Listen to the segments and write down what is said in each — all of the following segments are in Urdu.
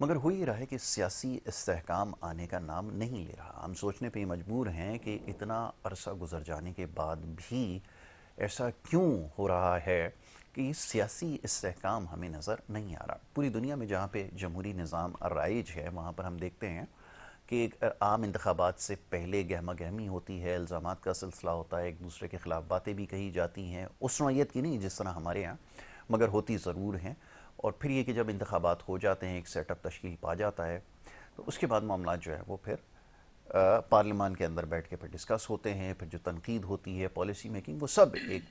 مگر ہو یہ رہا ہے کہ سیاسی استحکام آنے کا نام نہیں لے رہا. ہم سوچنے پہ مجبور ہیں کہ اتنا عرصہ گزر جانے کے بعد بھی ایسا کیوں ہو رہا ہے کہ یہ سیاسی استحکام ہمیں نظر نہیں آ رہا. پوری دنیا میں جہاں پہ جمہوری نظام رائج ہے وہاں پر ہم دیکھتے ہیں کہ ایک عام انتخابات سے پہلے گہمہ گہمی ہوتی ہے، الزامات کا سلسلہ ہوتا ہے، ایک دوسرے کے خلاف باتیں بھی کہی جاتی ہیں، اس نوعیت کی نہیں جس طرح ہمارے یہاں، مگر ہوتی ضرور ہیں. اور پھر یہ کہ جب انتخابات ہو جاتے ہیں، ایک سیٹ اپ تشکیل پا جاتا ہے، تو اس کے بعد معاملات جو ہے وہ پھر پارلیمان کے اندر بیٹھ کے پھر ڈسکس ہوتے ہیں، پھر جو تنقید ہوتی ہے، پالیسی میکنگ، وہ سب ایک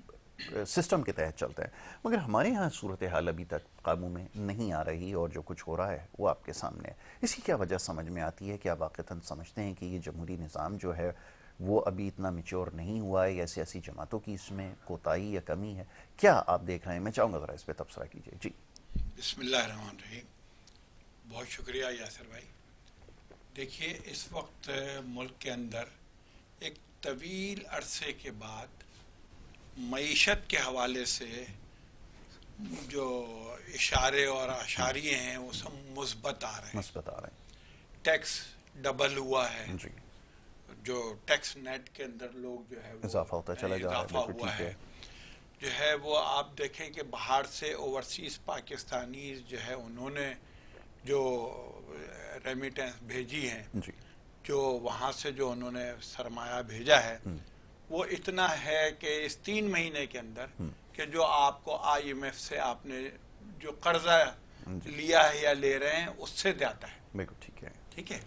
سسٹم کے تحت چلتا ہے. مگر ہمارے ہاں صورتحال ابھی تک قابو میں نہیں آ رہی، اور جو کچھ ہو رہا ہے وہ آپ کے سامنے ہے. اس کی کیا وجہ سمجھ میں آتی ہے؟ کیا واقعتاً سمجھتے ہیں کہ یہ جمہوری نظام جو ہے وہ ابھی اتنا میچور نہیں ہوا ہے، یا سیاسی جماعتوں کی اس میں کوتاہی یا کمی ہے؟ کیا آپ دیکھ رہے ہیں؟ میں چاہوں گا ذرا اس پہ تبصرہ کیجیے. جی بسم اللہ الرحمن الرحیم. بہت شکریہ یاسر بھائی. دیکھیے، اس وقت ملک کے اندر ایک طویل عرصے کے بعد معیشت کے حوالے سے جو اشارے اور اشاریے ہیں وہ سب مثبت آ رہے ہیں. مثبت آ رہے ہیں. ٹیکس ڈبل ہوا ہے. جی جو ٹیکس نیٹ کے اندر لوگ جو ہے وہ اضافہ ہوتا چلا جا رہا ہے. اضافہ ہوا ہے. جو ہے وہ آپ دیکھیں کہ باہر سے اوورسیز پاکستانی جو ہے انہوں نے جو ریمیٹنس بھیجی ہیں، جی جو وہاں سے جو انہوں نے سرمایہ بھیجا ہے، وہ اتنا ہے کہ اس 3 مہینے کے اندر کہ جو آپ کو آئی ایم ایف سے آپ نے جو قرضہ لیا ہے یا لے رہے ہیں اس سے زیادہ ہے. بالکل ٹھیک ہے. ٹھیک ہے.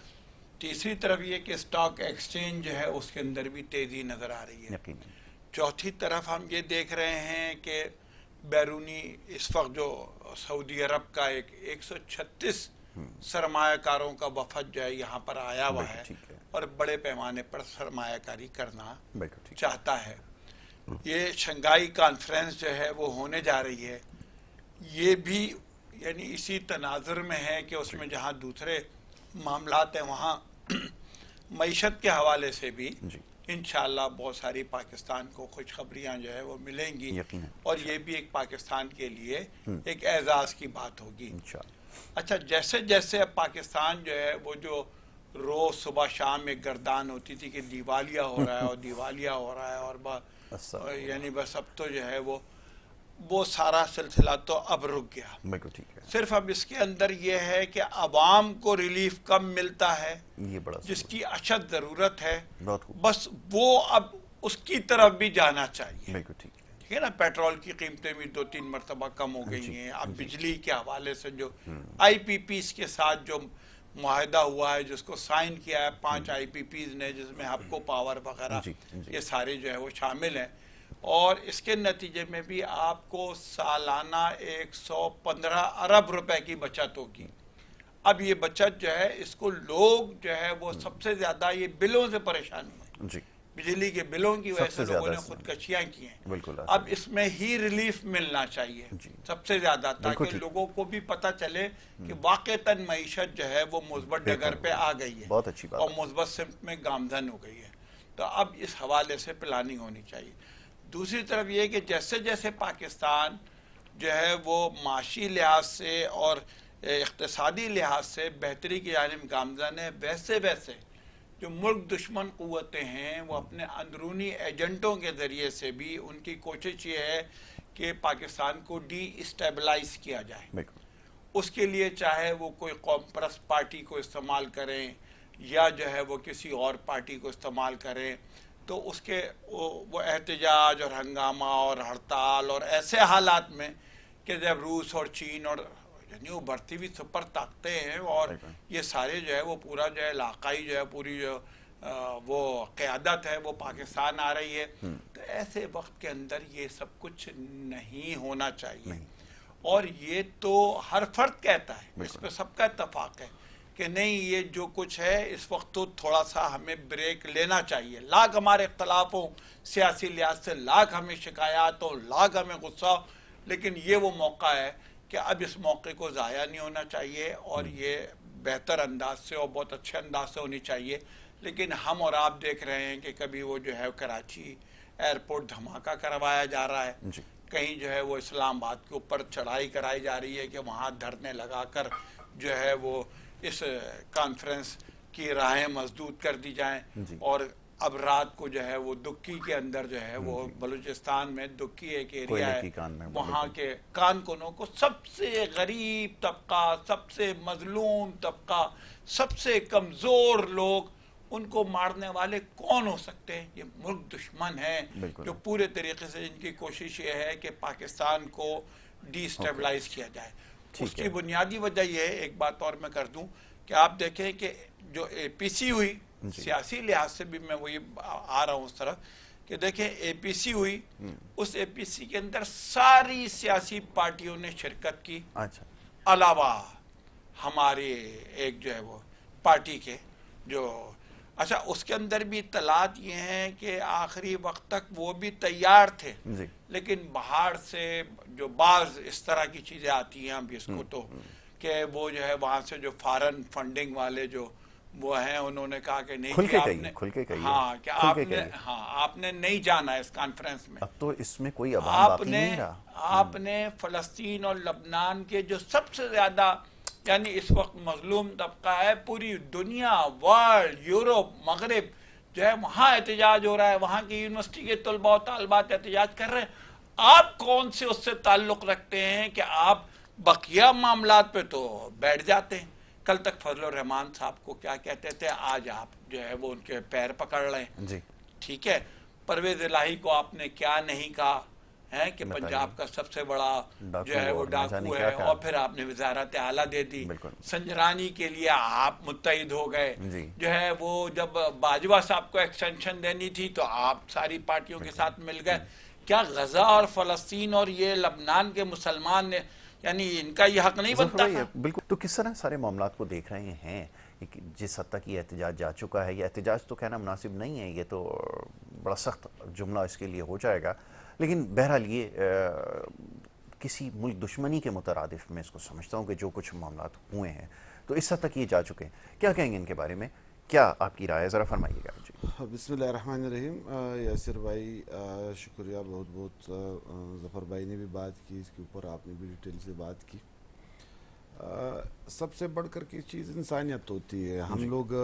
تیسری طرف یہ کہ اسٹاک ایکسچینج جو ہے اس کے اندر بھی تیزی نظر آ رہی ہے. یقیناً. چوتھی طرف ہم یہ دیکھ رہے ہیں کہ بیرونی اس وقت جو سعودی عرب کا 136 سرمایہ کاروں کا وفد جو ہے یہاں پر آیا ہوا ہے اور بڑے پیمانے پر سرمایہ کاری کرنا چاہتا ہے. یہ شنگھائی کانفرنس جو ہے وہ ہونے جا رہی ہے. یہ بھی یعنی اسی تناظر میں ہے کہ اس میں جہاں دوسرے معاملات ہیں وہاں معیشت کے حوالے سے بھی انشاءاللہ بہت ساری پاکستان کو خوشخبریاں جو ہے وہ ملیں گی، اور یہ بھی ایک پاکستان کے لیے ایک اعزاز کی بات ہوگی. اچھا، جیسے جیسے اب پاکستان جو ہے وہ جو روز صبح شام ایک گردان ہوتی تھی کہ دیوالیہ ہو رہا ہے اور دیوالیہ ہو رہا ہے، اور یعنی بس اب تو جو ہے وہ سارا سلسلہ تو اب رک گیا. صرف اب اس کے اندر یہ ہے کہ عوام کو ریلیف کم ملتا ہے جس کی اشد ضرورت ہے، بس وہ اب اس کی طرف بھی جانا چاہیے. ٹھیک ہے نا. پیٹرول کی قیمتیں بھی 2-3 مرتبہ کم ہو گئی ہیں. اب بجلی کے حوالے سے جو آئی پی پیز کے ساتھ جو معاہدہ ہوا ہے، جس کو سائن کیا ہے 5 آئی پی پیز نے، جس میں ہب کو پاور وغیرہ یہ سارے جو ہے وہ شامل ہیں، اور اس کے نتیجے میں بھی آپ کو سالانہ 115 ارب روپے کی بچت ہوگی. اب یہ بچت جو ہے اس کو لوگ جو ہے وہ سب سے زیادہ یہ بلوں سے پریشان ہوئے، بجلی کے بلوں کی وجہ سے لوگوں نے خودکشیاں کی ہیں. اب اس میں ہی ریلیف ملنا چاہیے سب سے زیادہ، تاکہ لوگوں کو بھی پتہ چلے کہ واقعتاً معیشت جو ہے وہ مثبت ڈگر پہ آ گئی ہے اور مثبت سمت میں گامزن ہو گئی ہے. تو اب اس حوالے سے پلاننگ ہونی چاہیے. دوسری طرف یہ کہ جیسے جیسے پاکستان جو ہے وہ معاشی لحاظ سے اور اقتصادی لحاظ سے بہتری کی جانب گامزن ہے، ویسے ویسے جو ملک دشمن قوتیں ہیں وہ اپنے اندرونی ایجنٹوں کے ذریعے سے بھی ان کی کوشش یہ ہے کہ پاکستان کو ڈی اسٹیبلائز کیا جائے. اس کے لیے چاہے وہ کوئی قوم پرست پارٹی کو استعمال کریں یا جو ہے وہ کسی اور پارٹی کو استعمال کریں، تو اس کے وہ احتجاج اور ہنگامہ اور ہڑتال اور ایسے حالات میں کہ جب روس اور چین اور یعنی وہ بڑھتی ہوئی سپر طاقتیں ہیں اور یہ سارے جو ہے وہ پورا جو ہے علاقائی جو ہے پوری جو وہ قیادت ہے وہ پاکستان آ رہی ہے، تو ایسے وقت کے اندر یہ سب کچھ نہیں ہونا چاہیے. اور یہ تو ہر فرد کہتا ہے، اس پہ سب کا اتفاق ہے کہ نہیں، یہ جو کچھ ہے اس وقت تو تھوڑا سا ہمیں بریک لینا چاہیے. لاکھ ہمارے اختلاف ہوں سیاسی لحاظ سے، لاکھ ہمیں شکایات ہوں، لاکھ ہمیں غصہ ہو، لیکن یہ وہ موقع ہے کہ اب اس موقع کو ضائع نہیں ہونا چاہیے، اور یہ بہتر انداز سے اور بہت اچھے انداز سے ہونی چاہیے. لیکن ہم اور آپ دیکھ رہے ہیں کہ کبھی وہ جو ہے کراچی ایئرپورٹ دھماکہ کروایا جا رہا ہے، کہیں جو ہے وہ اسلام آباد کے اوپر چڑھائی کرائی جا رہی ہے کہ وہاں دھرنے لگا کر جو ہے وہ اس کانفرنس کی راہیں مسدود کر دی جائیں اور اب رات کو جو ہے وہ دکی کے اندر جو ہے وہ بلوچستان میں دکی ایک ایریا ہے وہاں کے کانکنوں کو سب سے غریب طبقہ، سب سے مظلوم طبقہ، سب سے کمزور لوگ، ان کو مارنے والے کون ہو سکتے ہیں؟ یہ ملک دشمن ہے جو پورے طریقے سے ان کی کوشش یہ ہے کہ پاکستان کو ڈی سٹیبلائز کیا جائے۔ اس کی بنیادی وجہ یہ ہے، ایک بات اور میں کر دوں کہ آپ دیکھیں کہ جو اے پی سی ہوئی، سیاسی لحاظ سے بھی میں وہی آ رہا ہوں اس طرف کہ دیکھیں اے پی سی ہوئی، اس اے پی سی کے اندر ساری سیاسی پارٹیوں نے شرکت کی، علاوہ ہمارے ایک جو ہے وہ پارٹی کے جو اچھا اس کے اندر بھی اطلاعات یہ ہیں کہ آخری وقت تک وہ بھی تیار تھے، لیکن باہر سے جو بعض اس طرح کی چیزیں آتی ہیں ابھی اس کو تو کہ وہ جو ہے وہاں سے جو فارن فنڈنگ والے جو وہ ہیں انہوں نے کہا کہ نہیں آپ نے نہیں جانا اس کانفرنس میں۔ اب تو اس میں کوئی عوام باقی نہیں رہا۔ آپ نے فلسطین اور لبنان کے جو سب سے زیادہ یعنی اس وقت مظلوم طبقہ ہے پوری دنیا، ورلڈ، یورپ، مغرب جو ہے وہاں احتجاج ہو رہا ہے، وہاں کی یونیورسٹی کے طلباء و طالبات احتجاج کر رہے ہیں، آپ کون سے اس سے تعلق رکھتے ہیں کہ آپ بقیہ معاملات پہ تو بیٹھ جاتے ہیں؟ کل تک فضل الرحمان صاحب کو کیا کہتے تھے، آج آپ جو ہے وہ ان کے پیر پکڑ رہے ہیں۔ ٹھیک ہے، پرویز الہی کو آپ نے کیا نہیں کہا ہے کہ پنجاب کا سب سے بڑا جو ہے وہ ڈاکو ہے، اور پھر آپ نے وزارت اعلیٰ دے دی۔ سنجرانی کے لیے آپ متحد ہو گئے، جو ہے وہ جب باجوہ صاحب کو ایکسٹینشن دینی تھی تو آپ ساری پارٹیوں کے ساتھ مل گئے۔ کیا غزہ اور فلسطین اور یہ لبنان کے مسلمان نے یعنی ان کا یہ حق نہیں بنتا؟ بالکل۔ تو کس طرح سارے معاملات کو دیکھ رہے ہیں؟ جس حد تک یہ احتجاج جا چکا ہے، یہ احتجاج تو کہنا مناسب نہیں ہے، یہ تو بڑا سخت جملہ اس کے لیے ہو جائے گا، لیکن بہرحال یہ کسی ملک دشمنی کے مترادف میں اس کو سمجھتا ہوں کہ جو کچھ معاملات ہوئے ہیں تو اس حد تک یہ جا چکے ہیں۔ کیا کہیں گے ان کے بارے میں؟ کیا آپ کی رائے ہے؟ ذرا فرمائیے گا جی۔ بسم اللہ الرحمن الرحیم۔ یاسر بھائی شکریہ بہت بہت، ظفر بھائی نے بھی بات کی، اس کے اوپر آپ نے بھی ڈیٹیل سے بات کی۔ سب سے بڑھ کر کی چیز انسانیت ہوتی ہے۔ ہم لوگ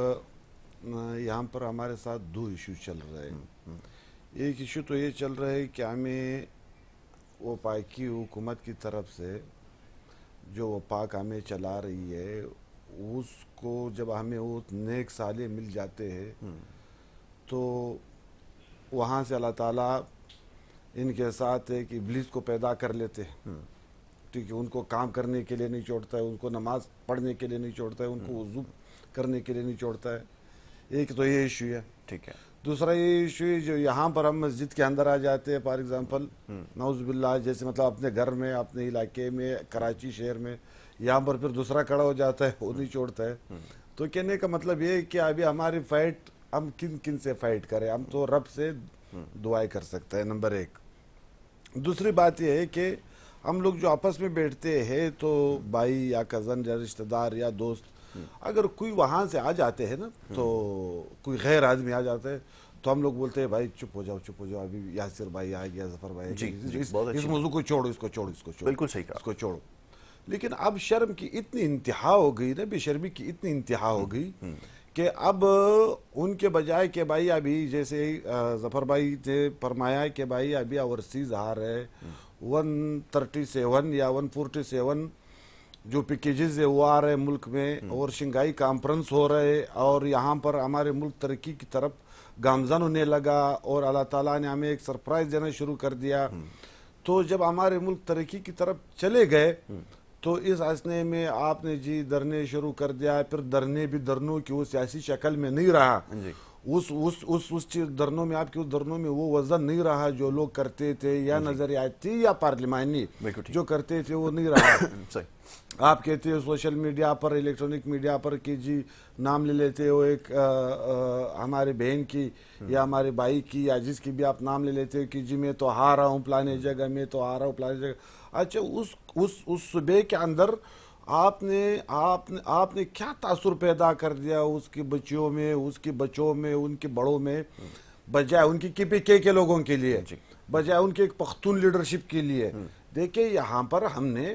یہاں پر ہمارے ساتھ دو ایشو چل رہے ہیں۔ ایک ایشو تو یہ چل رہا ہے کہ ہمیں وہ پاکی حکومت کی طرف سے جو وہ پاک ہمیں چلا رہی ہے اس کو جب ہمیں وہ نیک صالح مل جاتے ہیں تو وہاں سے اللہ تعالیٰ ان کے ساتھ ایک ابلیس کو پیدا کر لیتے ہیں۔ ٹھیک ہے، ان کو کام کرنے کے لیے نہیں چھوڑتا ہے، ان کو نماز پڑھنے کے لیے نہیں چھوڑتا ہے، ان کو وضو کرنے کے لیے نہیں چھوڑتا ہے۔ ایک تو یہ ایشو ہے۔ ٹھیک ہے، دوسرا یہ ایشو ہے جو یہاں پر ہم مسجد کے اندر آ جاتے ہیں، فار ایگزامپل نعوذ باللہ، جیسے مطلب اپنے گھر میں، اپنے علاقے میں، کراچی شہر میں، یہاں پر پھر دوسرا کھڑا ہو جاتا ہے، وہ نہیں چھوڑتا ہے۔ تو کہنے کا مطلب یہ ہے کہ ابھی ہماری فائٹ ہم کن سے فائٹ کریں؟ ہم تو رب سے دعائیں کر سکتے ہیں، نمبر ایک۔ دوسری بات یہ ہے کہ ہم لوگ جو آپس میں بیٹھتے ہیں تو بھائی یا کزن یا رشتہ دار یا دوست، اگر کوئی وہاں سے آ جاتے ہیں نا، تو کوئی غیر آدمی آ جاتا ہے تو ہم لوگ بولتے ہیں بھائی چپ ہو جاؤ، ابھی یاسر بھائی آ گیا، ظفر بھائی، اس موضوع کو چھوڑو، اس کو چھوڑو، بالکل صحیح کہا، اس کو چھوڑو۔ لیکن اب شرم کی اتنی انتہا ہو گئی نا، بے شرمی کی اتنی انتہا ہو گئی کہ اب ان کے بجائے کہ بھائی ابھی جیسے ظفر بھائی نے فرمایا کہ بھائی ابھی اوورسیز آ رہے 137 یا 147 جو پیکیجز ہے وہ آ رہے ملک میں، اور شنگھائی کانفرنس ہو رہے، اور یہاں پر ہمارے ملک ترقی کی طرف گامزن ہونے لگا، اور اللہ تعالیٰ نے ہمیں ایک سرپرائز دینا شروع کر دیا۔ تو جب ہمارے ملک ترقی کی طرف چلے گئے تو اس حسنے میں آپ نے جی دھرنے شروع کر دیا، پھر دھرنے بھی دھرنوں کی وہ سیاسی شکل میں نہیں رہا، اس دھرنوں میں، آپ کے اس دھرنوں میں وہ وزن نہیں رہا جو لوگ کرتے تھے، یا نظریاتی یا پارلیمانی جو کرتے تھے وہ نہیں رہا۔ آپ کہتے ہیں سوشل میڈیا پر، الیکٹرانک میڈیا پر کہ جی نام لے لیتے ہو ایک ہمارے بہن کی یا ہمارے بھائی کی یا جس کی بھی آپ نام لے لیتے ہو کہ جی میں تو ہار رہا ہوں پلانے جگہ، میں تو آ رہا ہوں پلانے جگہ۔ اچھا، اس صوبے کے اندر آپ نے کیا تاثر پیدا کر دیا اس کی بچیوں میں، اس کی بچوں میں، ان کے بڑوں میں، بجائے ان کی KPK کے لوگوں کے لیے، بجائے ان کے ایک پختون لیڈرشپ کے لیے؟ دیکھیں یہاں پر ہم نے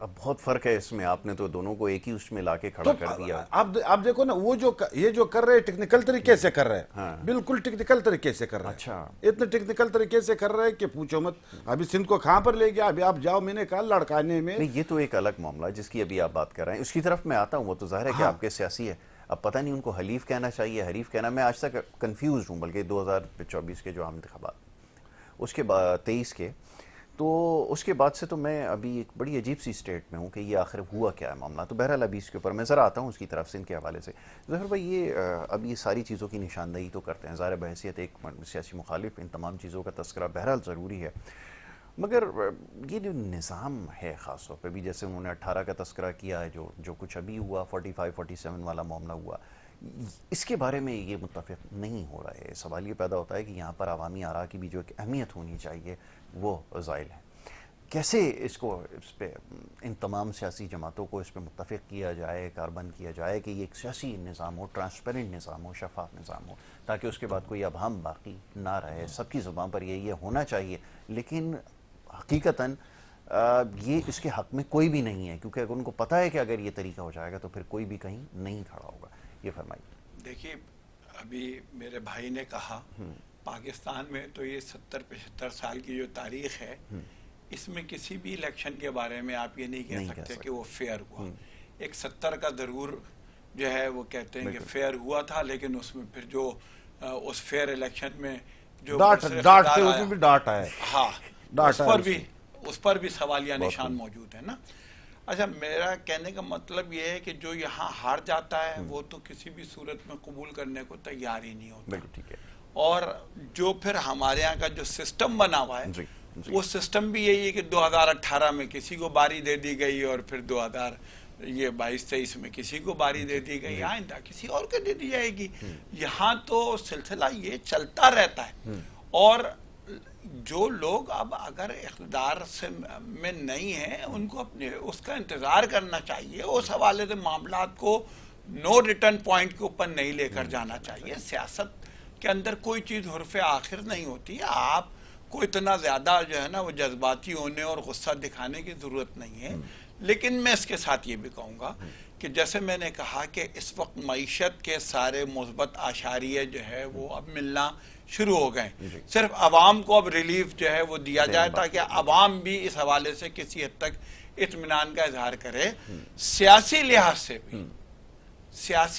اب بہت فرق ہے اس میں، آپ نے تو دونوں کو ایک ہی اس میں لا کے کھڑا کر دیا. آپ دیکھو نا، وہ یہ جو کر رہے ٹیکنیکل طریقے سے کر رہے ہیں، بالکل ٹیکنیکل طریقے سے کر رہے ہیں. اچھا، اتنے ٹیکنیکل طریقے سے کر رہے ہیں کہ پوچھو مت. ابھی سندھ کو کہاں پر لے گیا، ابھی آپ جاؤ، میں نے کہا لڑکانے میں. نہیں، یہ تو ایک الگ معاملہ جس کی ابھی آپ بات کر رہے ہیں، اس کی طرف میں آتا ہوں. وہ تو ظاہر ہے کہ آپ کے سیاسی ہے. اب پتہ نہیں ان کو حلیف کہنا چاہیے، حریف کہنا. میں آج تک کنفیوز ہوں. بلکہ 2024 کے جو عام انتخابات، اس کے بعد 23 کے، تو اس کے بعد سے تو میں ابھی ایک بڑی عجیب سی سٹیٹ میں ہوں کہ یہ آخر ہوا کیا ہے معاملہ. تو بہرحال ابھی اس کے اوپر میں ذرا آتا ہوں اس کی طرف سے ان کے حوالے سے. ظاہر بھائی، یہ اب یہ ساری چیزوں کی نشاندہی تو کرتے ہیں، ظاہر بحیثیت ایک سیاسی مخالف ان تمام چیزوں کا تذکرہ بہرحال ضروری ہے. مگر یہ جو نظام ہے، خاص طور پہ بھی جیسے انہوں نے 18 کا تذکرہ کیا ہے، جو کچھ ابھی ہوا 45-47 والا معاملہ ہوا، اس کے بارے میں یہ متفق نہیں ہو رہا ہے. سوال یہ پیدا ہوتا ہے کہ یہاں پر عوامی آراء کی بھی جو ایک اہمیت ہونی چاہیے وہ زائل ہے. کیسے اس پہ ان تمام سیاسی جماعتوں کو اس پہ متفق کیا جائے، کاربند کیا جائے کہ یہ ایک سیاسی نظام ہو، ٹرانسپیرنٹ نظام ہو، شفاف نظام ہو، تاکہ اس کے بعد کوئی ابہام باقی نہ رہے. سب کی زبان پر یہ ہونا چاہیے، لیکن حقیقتاً یہ اس کے حق میں کوئی بھی نہیں ہے، کیونکہ اگر ان کو پتہ ہے کہ اگر یہ طریقہ ہو جائے گا تو پھر کوئی بھی کہیں نہیں کھڑا ہوگا. یہ فرمائیے. دیکھیے، ابھی میرے بھائی نے کہا پاکستان میں تو یہ 70-75 سال کی جو تاریخ ہے، اس میں کسی بھی الیکشن کے بارے میں آپ یہ نہیں کہہ سکتے کہ وہ فیئر ہوا. ایک 70 کا ضرور جو ہے وہ کہتے ہیں کہ فیئر ہوا تھا، لیکن اس میں پھر جو اس فیئر الیکشن میں جو ڈاٹ تھے، اس میں بھی ڈاٹ آئے. ہاں، اس پر بھی سوالیہ نشان موجود ہے نا. اچھا، میرا کہنے کا مطلب یہ ہے کہ جو یہاں ہار جاتا ہے وہ تو کسی بھی صورت میں قبول کرنے کو تیار ہی نہیں ہوتا. ٹھیک ہے. اور جو پھر ہمارے یہاں کا جو سسٹم بنا ہوا ہے، وہ سسٹم بھی یہی ہے کہ 2018 میں کسی کو باری دے دی گئی، اور پھر 2022-23 میں کسی کو باری دے دی گئی، آئندہ کسی اور کو دے دی جائے گی. یہاں تو سلسلہ یہ چلتا رہتا ہے. اور جو لوگ اب اگر اقتدار میں نہیں ہیں، ان کو اپنے اس کا انتظار کرنا چاہیے. اس حوالے سے معاملات کو نو ریٹرن پوائنٹ کے اوپر نہیں لے کر جانا چاہیے. سیاست کے اندر کوئی چیز حرف آخر نہیں ہوتی ہے. آپ کو اتنا زیادہ جو ہے نا وہ جذباتی ہونے اور غصہ دکھانے کی ضرورت نہیں ہے. لیکن میں اس کے ساتھ یہ بھی کہوں گا کہ جیسے میں نے کہا کہ اس وقت معیشت کے سارے مثبت اشاریے جو ہے وہ اب ملنا شروع ہو گئے. صرف عوام کو اب ریلیف جو ہے وہ دیا جائے تاکہ عوام بھی اس حوالے سے کسی حد تک اطمینان کا اظہار کرے. سیاسی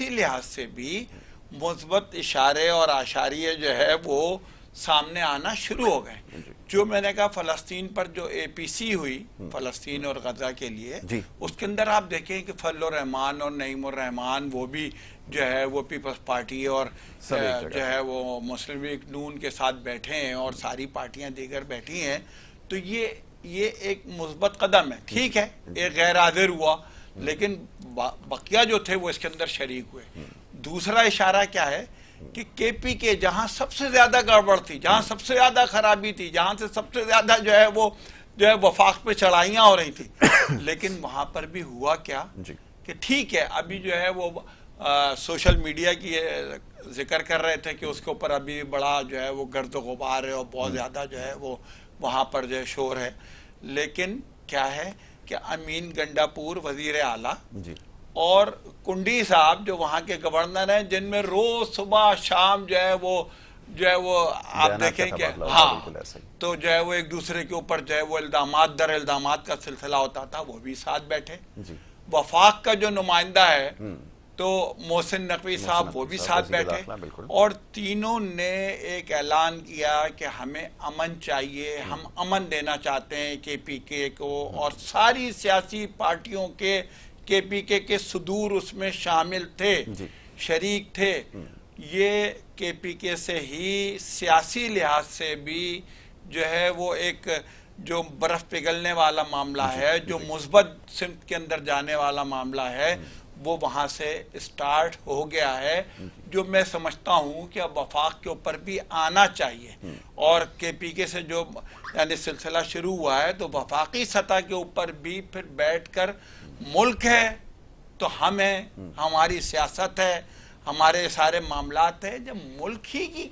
لحاظ سے بھی مثبت اشارے اور اشاریے جو ہے وہ سامنے آنا شروع ہو گئے. جو میں نے کہا فلسطین پر جو اے پی سی ہوئی فلسطین اور غزہ کے لیے، اس کے اندر آپ دیکھیں کہ فضل الرحمان اور نعیم الرحمان وہ بھی جو ہے وہ پیپلز پارٹی اور جو ہے وہ مسلم لیگ نون کے ساتھ بیٹھے ہیں، اور ساری پارٹیاں دیگر بیٹھی ہیں. تو یہ ایک مثبت قدم ہے. ٹھیک ہے، ایک غیر حاضر ہوا، لیکن بقیہ جو تھے وہ اس کے اندر شریک ہوئے. دوسرا اشارہ کیا ہے کہ کے پی کے جہاں سب سے زیادہ گڑبڑ تھی، جہاں سب سے زیادہ خرابی تھی، جہاں سے سب سے زیادہ جو ہے وفاق پہ چڑھائیاں ہو رہی تھی، لیکن وہاں پر بھی ہوا کیا کہ ٹھیک ہے، ابھی جو ہے وہ سوشل میڈیا کی ذکر کر رہے تھے کہ اس کے اوپر ابھی بڑا جو ہے وہ گرد و غبار ہے اور بہت زیادہ جو ہے وہ وہاں پر جو ہے شور ہے. لیکن کیا ہے کہ امین گنڈاپور وزیر اعلیٰ اور کنڈی صاحب جو وہاں کے گورنر ہیں، جن میں روز صبح شام جو ہے وہ آپ دیکھیں کہ تو جو ہے وہ ایک دوسرے کے اوپر جو ہے وہ الزامات در الزامات کا سلسلہ ہوتا تھا، وہ بھی ساتھ بیٹھے. وفاق کا جو نمائندہ ہے تو محسن نقوی صاحب وہ بھی ساتھ بیٹھے، اور تینوں نے ایک اعلان کیا کہ ہمیں امن چاہیے، ہم امن دینا چاہتے ہیں کے پی کے کو. اور ساری سیاسی پارٹیوں کے پی کے صدور اس میں شامل تھے، شریک تھے. یہ کے پی کے سے ہی سیاسی لحاظ سے بھی جو ہے وہ ایک جو برف پگھلنے والا معاملہ ہے، جو مثبت سمت کے اندر جانے والا معاملہ ہے، وہ وہاں سے اسٹارٹ ہو گیا ہے، جو میں سمجھتا ہوں کہ اب وفاق کے اوپر بھی آنا چاہیے. اور کے پی کے سے جو یعنی سلسلہ شروع ہوا ہے تو وفاقی سطح کے اوپر بھی پھر بیٹھ کر ملک ہے تو ہم ہیں، ہماری سیاست ہے، ہمارے سارے معاملات ہیں. جب ملک ہی کی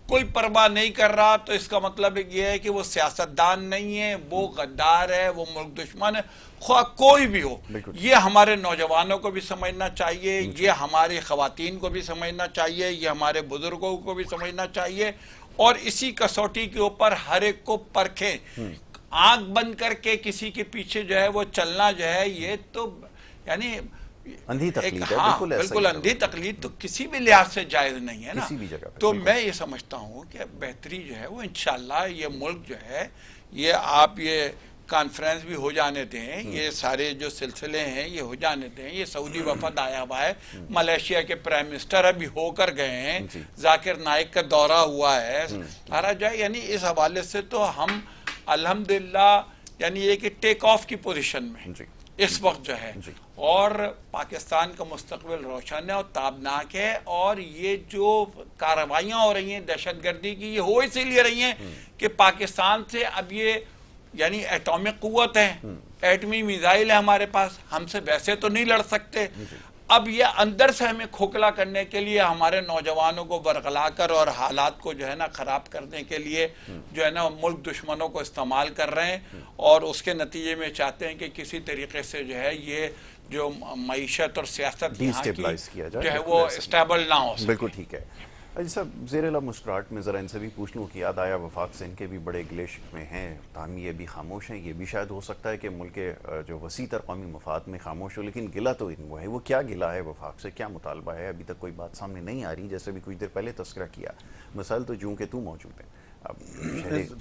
کوئی پرواہ نہیں کر رہا تو اس کا مطلب یہ ہے کہ وہ سیاستدان نہیں ہے، وہ غدار ہے، وہ ملک دشمن ہے، خواہ کوئی بھی ہو۔ یہ ہمارے نوجوانوں کو بھی سمجھنا چاہیے، یہ ہماری خواتین کو بھی سمجھنا چاہیے، یہ ہمارے بزرگوں کو بھی سمجھنا چاہیے، اور اسی کسوٹی کے اوپر ہر ایک کو پرکھیں۔ آنکھ بند کر کے کسی کے پیچھے جو ہے وہ چلنا جو ہے، یہ تو یعنی اندھی تقلید ہے، ہاں بالکل ایسا بالکل اندھی تقلید تو کسی بھی لحاظ سے جائز نہیں ہے نا۔ کسی بھی جگہ پہ تو میں یہ سمجھتا ہوں کہ بہتری جو ہے وہ انشاءاللہ یہ ملک جو ہے، یہ آپ یہ کانفرنس بھی ہو جانے دیں، یہ سارے جو سلسلے ہیں یہ ہو جانے دیں، یہ سعودی وفد آیا ہوا ہے، ملیشیا کے پرائم منسٹر ابھی ہو کر گئے ہیں، ذاکر نائک کا دورہ ہوا ہے سارا جائے، یعنی اس حوالے سے تو ہم الحمدللہ یعنی یہ کہ ٹیک آف کی پوزیشن میں اس وقت جو ہے، اور پاکستان کا مستقبل روشن ہے اور تابناک ہے، اور یہ جو کارروائیاں ہو رہی ہیں دہشت گردی کی، یہ ہو اسی لیے رہی ہیں کہ پاکستان سے اب یہ یعنی ایٹامک قوت ہے، ایٹمی میزائل ہے ہمارے پاس، ہم سے ویسے تو نہیں لڑ سکتے، اب یہ اندر سے ہمیں کھوکھلا کرنے کے لیے ہمارے نوجوانوں کو برگلا کر اور حالات کو جو ہے نا خراب کرنے کے لیے جو ہے نا ملک دشمنوں کو استعمال کر رہے ہیں، اور اس کے نتیجے میں چاہتے ہیں کہ کسی طریقے سے جو ہے یہ جو معیشت اور سیاست یہاں کی جو ہے وہ اسٹیبل نہ ہو سکے۔ بالکل ٹھیک ہے جی صاحب، زیر لب مسکراہٹ میں ذرا ان سے بھی پوچھ لوں کہ یاد آیا وفاق سے ان کے بھی بڑے گلے شکوے ہیں، تاہم یہ بھی خاموش ہیں، یہ بھی شاید ہو سکتا ہے کہ ملک کے جو وسیع تر قومی مفاد میں خاموش ہو، لیکن گلہ تو ان کو ہے۔ وہ کیا گلہ ہے وفاق سے، کیا مطالبہ ہے؟ ابھی تک کوئی بات سامنے نہیں آ رہی، جیسے بھی کچھ دیر پہلے تذکرہ کیا، مسائل تو جوں کہ تو موجود ہیں۔ اب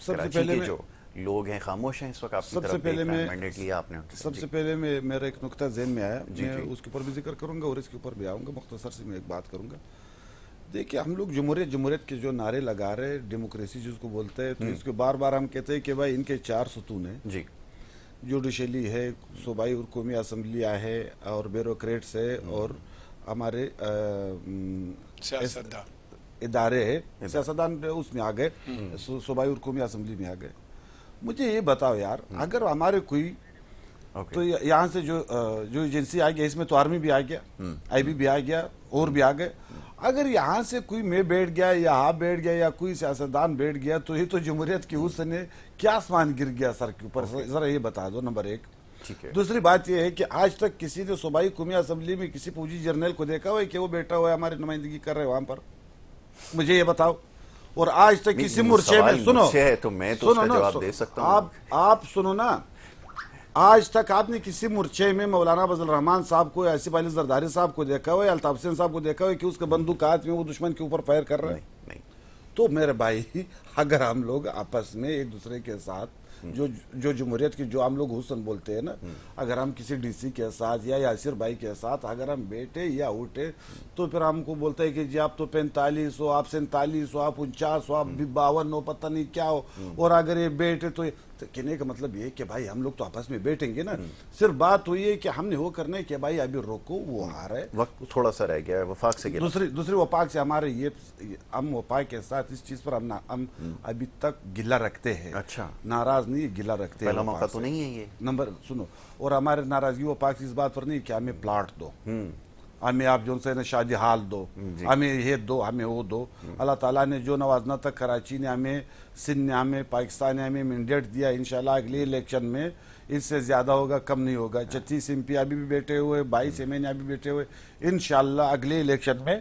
کراچی کے جو لوگ ہیں خاموش ہیں اس وقت، آپ کی طرف دیکھ رہے ہیں، مینڈیٹ لیا آپ نے۔ سب سے پہلے میرا ایک نقطہ ذہن میں آیا، میں اس کے اوپر بھی ذکر کروں گا اور اس کے اوپر بھی آؤں گا، مختصر سے میں ایک بات کروں گا۔ دیکھیں ہم لوگ جمہوریت کے جو نعرے لگا رہے، ڈیموکریسی جس کو بولتے ہیں، تو اس کے بار بار ہم کہتے ہیں کہ بھائی ان کے 4 ستون ہیں جی، جوڈیشلی ہے، صوبائی اور قومی اسمبلیاں ہے، اور بیوروکریٹس ہے، اور ہمارے ادارے ہیں، سیاستدان اس میں آ گئے، صوبائی اور قومی اسمبلی میں آ گئے۔ مجھے یہ بتاؤ یار، اگر ہمارے کوئی تو یہاں سے جو ایجنسی آ گیا، اس میں تو آرمی بھی آ گیا، آئی بی بھی آ گیا، اور بھی آ گئے، اگر یہاں سے کوئی میں بیٹھ گیا یا آپ بیٹھ گیا یا کوئی سیاستدان بیٹھ گیا تو یہ تو جمہوریت کی اس نے کیا آسمان گر گیا سر کے اوپر، ذرا یہ بتا دو، نمبر 1۔ دوسری بات یہ ہے کہ آج تک کسی نے صوبائی قومی اسمبلی میں کسی فوجی جرنیل کو دیکھا ہوا ہے کہ وہ بیٹھا ہوا ہے ہماری نمائندگی کر رہے وہاں پر؟ مجھے یہ بتاؤ۔ اور آج تک کسی مورچے میں آپ سنو نا، آج تک آپ نے کسی مورچے میں مولانا فضل الرحمان صاحب کو، آصف علی زرداری صاحب کو دیکھا ہوا ہے، الطاف حسین صاحب کو دیکھا ہوا ہے کہ اس کے بندوق ہاتھ میں وہ دشمن کے اوپر فائر کر رہے ہیں؟ نہیں۔ تو میرے بھائی، اگر ہم لوگ آپس میں ایک دوسرے کے ساتھ جو جمہوریت کی جو ہم لوگ حسن بولتے ہیں نا، اگر ہم کسی ڈی سی کے ساتھ یا یاسر بھائی کے ساتھ اگر ہم بیٹھے یا اٹھے تو پھر ہم کو بولتا ہے کہ جی آپ تو 45 ہو، آپ 47 ہو، آپ 49 ہو، آپ 52 ہو، پتہ نہیں کیا ہو، اور اگر یہ بیٹھے تو کہنے کا مطلب یہ کہ بھائی ہم لوگ تو آپس میں بیٹھیں گے نا۔ صرف بات ہوئی ہے کہ ہم نے وہ کرنا ہے کہ بھائی ابھی روکو، وہ آ رہا ہے، وقت تھوڑا سا رہ گیا ہے۔ وفاق سے دوسری وفاق سے ہمارے یہ، ہم وفاق کے ساتھ اس چیز پر ہم ابھی تک گلہ رکھتے ہیں۔ اچھا، ناراض نہیں، گلہ رکھتے ہیں۔ پہلا موقع تو نہیں ہے یہ نمبر سنو، اور ہمارے ناراضگی وفاق اس بات پر نہیں کہ ہمیں پلاٹ دو، ہمیں آپ جو سے شادی حال دو، ہمیں یہ دو، ہمیں وہ دو۔ اللہ تعالیٰ نے جو نوازنا تک کراچی نے ہمیں، سندھ نے ہمیں، پاکستان نے ہمیں مینڈیٹ دیا، انشاءاللہ اگلے الیکشن میں اس سے زیادہ ہوگا، کم نہیں ہوگا۔ 36 ایم پی ابھی بھی بیٹھے ہوئے، 22 ایم این اے ابھی بیٹھے ہوئے، انشاءاللہ اگلے الیکشن میں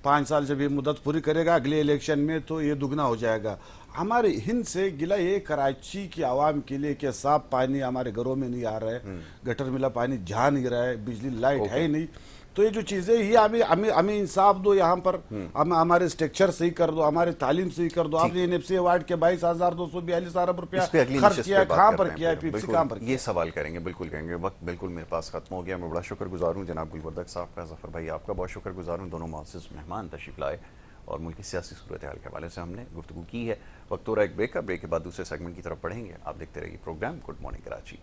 5 سال جب یہ مدت پوری کرے گا اگلے الیکشن میں تو یہ دگنا ہو جائے گا۔ ہمارے ہند سے گلہ یہ کراچی کی عوام کے لیے کہ صاف پانی ہمارے گھروں میں نہیں آ رہا ہے، گٹر ملا پانی جا نہیں رہا ہے، بجلی لائٹ ہے ہی نہیں، تو یہ جو چیزیں یہ ہمیں انصاف دو، یہاں پر ہمارے اسٹرکچر صحیح کر دو، ہمارے تعلیم صحیح کر دو۔ آپ نے این ایف سی ایوارڈ کے 22,242 ارب روپیہ خرچ کیا، کہاں پر کیا ہے، پیپسی کہاں پر کیا؟ یہ سوال کریں گے، بالکل کہیں گے، وقت بالکل میرے پاس ختم ہو گیا۔ میں بڑا شکر گزار ہوں جناب گلبردک صاحب کا، ظفر بھائی آپ کا بہت شکر گزار ہوں، دونوں معزز مہمان تشریف لائے اور ملک کی سیاسی صورتحال کے حوالے سے ہم نے گفتگو کی ہے۔ وقت ہو رہا ہے ایک بریک کا، بریک کے بعد دوسرے سیگمنٹ کی طرف بڑھیں گے۔ آپ دیکھتے رہیے پروگرام گڈ مارننگ کراچی۔